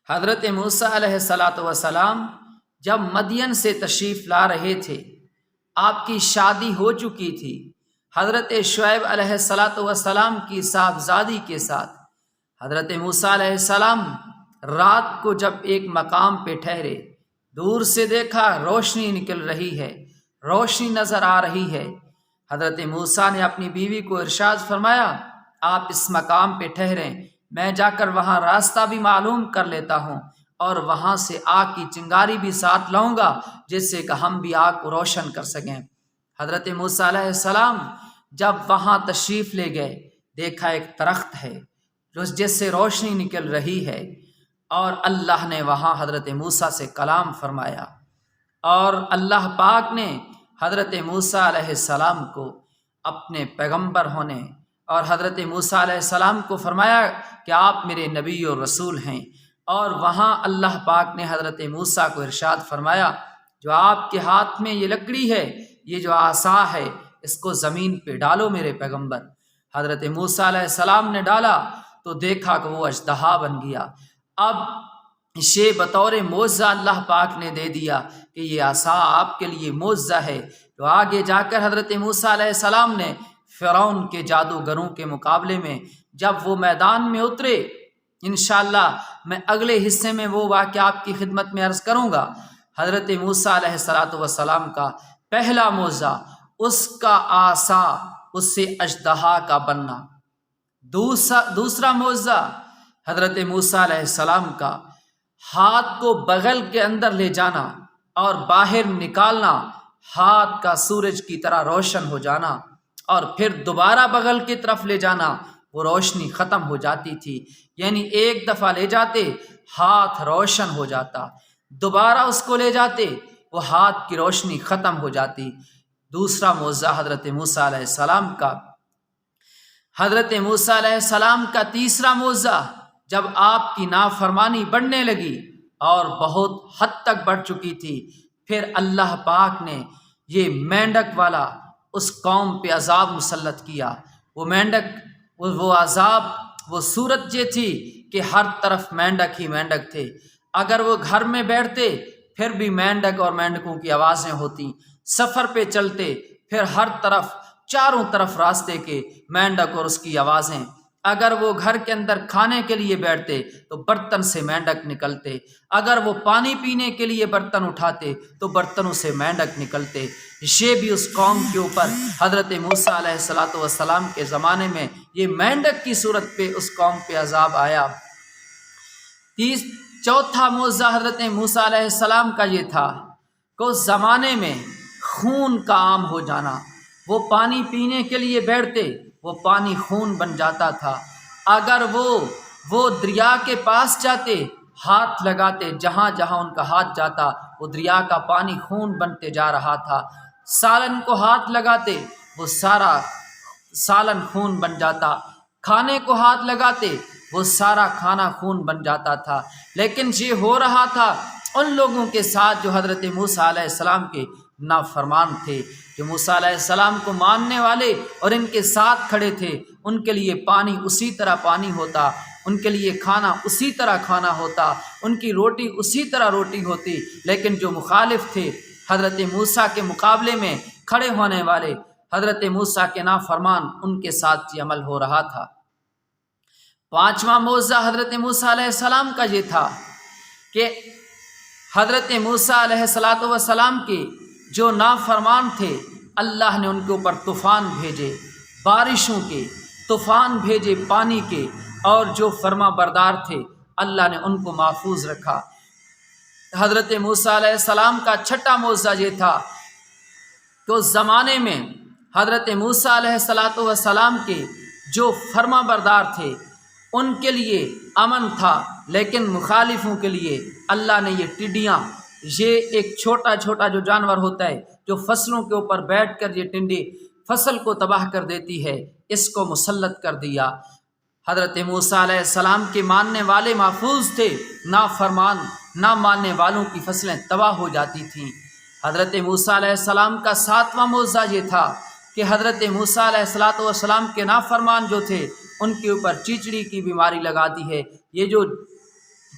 حضرت موسیٰ علیہ الصلاۃ والسلام جب مدین سے تشریف لا رہے تھے، آپ کی شادی ہو چکی تھی حضرت شعیب علیہ الصلاۃ والسلام کی صاحبزادی کے ساتھ۔ حضرت موسیٰ علیہ السلام رات کو جب ایک مقام پہ ٹھہرے، دور سے دیکھا روشنی نکل رہی ہے، روشنی نظر آ رہی ہے۔ حضرت موسیٰ نے اپنی بیوی کو ارشاد فرمایا، آپ اس مقام پہ ٹھہریں، میں جا کر وہاں راستہ بھی معلوم کر لیتا ہوں اور وہاں سے آگ کی چنگاری بھی ساتھ لاؤں گا جس سے کہ ہم بھی آگ کو روشن کر سکیں۔ حضرت موسیٰ علیہ السلام جب وہاں تشریف لے گئے، دیکھا ایک درخت ہے جس سے روشنی نکل رہی ہے، اور اللہ نے وہاں حضرت موسیٰ سے کلام فرمایا، اور اللہ پاک نے حضرت موسیٰ علیہ السلام کو اپنے پیغمبر ہونے اور حضرت موسیٰ علیہ السلام کو فرمایا کہ آپ میرے نبی اور رسول ہیں۔ اور وہاں اللہ پاک نے حضرت موسیٰ کو ارشاد فرمایا، جو آپ کے ہاتھ میں یہ لکڑی ہے، یہ جو عصا ہے، اس کو زمین پہ ڈالو میرے پیغمبر۔ حضرت موسیٰ علیہ السلام نے ڈالا تو دیکھا کہ وہ اژدہا بن گیا۔ اب یہ بطور معجزہ اللہ پاک نے دے دیا کہ یہ عصا آپ کے لیے معجزہ ہے۔ تو آگے جا کر حضرت موسیٰ علیہ السلام نے فرعون کے جادوگروں کے مقابلے میں جب وہ میدان میں اترے، انشاءاللہ میں اگلے حصے میں وہ واقعہ آپ کی خدمت میں عرض کروں گا۔ حضرت موسیٰ علیہ السلام کا پہلا معجزہ اس کا عصا، اس سے اژدہا کا بننا۔ دوسرا معجزہ حضرت موسیٰ علیہ السلام کا ہاتھ کو بغل کے اندر لے جانا اور باہر نکالنا، ہاتھ کا سورج کی طرح روشن ہو جانا، اور پھر دوبارہ بغل کی طرف لے جانا، وہ روشنی ختم ہو جاتی تھی۔ یعنی ایک دفعہ لے جاتے ہاتھ روشن ہو جاتا، دوبارہ اس کو لے جاتے وہ ہاتھ کی روشنی ختم ہو جاتی۔ دوسرا معجزہ حضرت موسیٰ علیہ السلام کا۔ حضرت موسیٰ علیہ السلام کا تیسرا معجزہ، جب آپ کی نافرمانی بڑھنے لگی اور بہت حد تک بڑھ چکی تھی، پھر اللہ پاک نے یہ مینڈک والا اس قوم پہ عذاب مسلط کیا۔ وہ مینڈک، وہ عذاب، وہ صورت یہ تھی کہ ہر طرف مینڈک ہی مینڈک تھے۔ اگر وہ گھر میں بیٹھتے پھر بھی مینڈک اور مینڈکوں کی آوازیں ہوتی، سفر پہ چلتے پھر ہر طرف، چاروں طرف راستے کے مینڈک اور اس کی آوازیں۔ اگر وہ گھر کے اندر کھانے کے لیے بیٹھتے تو برتن سے مینڈک نکلتے، اگر وہ پانی پینے کے لیے برتن اٹھاتے تو برتنوں سے مینڈک نکلتے۔ یہ بھی اس قوم کے اوپر حضرت موسیٰ علیہ السلام کے زمانے میں یہ مینڈک کی صورت پہ اس قوم پہ عذاب آیا۔ چوتھا معجزہ حضرت موسیٰ علیہ السلام کا یہ تھا کہ اس زمانے میں خون کا عام ہو جانا۔ وہ پانی پینے کے لیے بیٹھتے، وہ پانی خون بن جاتا تھا۔ اگر وہ دریا کے پاس جاتے، ہاتھ لگاتے، جہاں جہاں ان کا ہاتھ جاتا وہ دریا کا پانی خون بنتے جا رہا تھا۔ سالن کو ہاتھ لگاتے، وہ سارا سالن خون بن جاتا۔ کھانے کو ہاتھ لگاتے، وہ سارا کھانا خون بن جاتا تھا۔ لیکن یہ ہو رہا تھا ان لوگوں کے ساتھ جو حضرت موسیٰ علیہ السلام کے نافرمان تھے، جو موسیٰ علیہ السلام کو ماننے والے اور ان کے ساتھ کھڑے تھے۔ ان کے لیے پانی اسی طرح پانی ہوتا، ان کے لیے کھانا اسی طرح کھانا ہوتا، ان کی روٹی اسی طرح روٹی ہوتی۔ لیکن جو مخالف تھے حضرت موسیٰ کے مقابلے میں کھڑے ہونے والے، حضرت موسیٰ کے نافرمان، ان کے ساتھ یہ عمل ہو رہا تھا۔ پانچواں معجزہ حضرت موسیٰ علیہ السلام کا یہ تھا کہ حضرت موسیٰ علیہ السلام کے جو نافرمان تھے، اللہ نے ان کے اوپر طوفان بھیجے، بارشوں کے طوفان بھیجے، پانی کے، اور جو فرما بردار تھے اللہ نے ان کو محفوظ رکھا۔ حضرت موسیٰ علیہ السلام کا چھٹا معجزہ یہ تھا کہ اس زمانے میں حضرت موسیٰ علیہ السلام کے جو فرما بردار تھے ان کے لیے امن تھا، لیکن مخالفوں کے لیے اللہ نے یہ ٹڈیاں، یہ ایک چھوٹا چھوٹا جو جانور ہوتا ہے جو فصلوں کے اوپر بیٹھ کر یہ ٹنڈی فصل کو تباہ کر دیتی ہے، اس کو مسلط کر دیا۔ حضرت موسیٰ علیہ السلام کے ماننے والے محفوظ تھے، نافرمان نہ ماننے والوں کی فصلیں تباہ ہو جاتی تھیں۔ حضرت موسیٰ علیہ السلام کا ساتواں معجزہ یہ تھا کہ حضرت موسیٰ علیہ السلام کے نافرمان جو تھے ان کے اوپر چیچڑی کی بیماری لگا دی ہے۔ یہ جو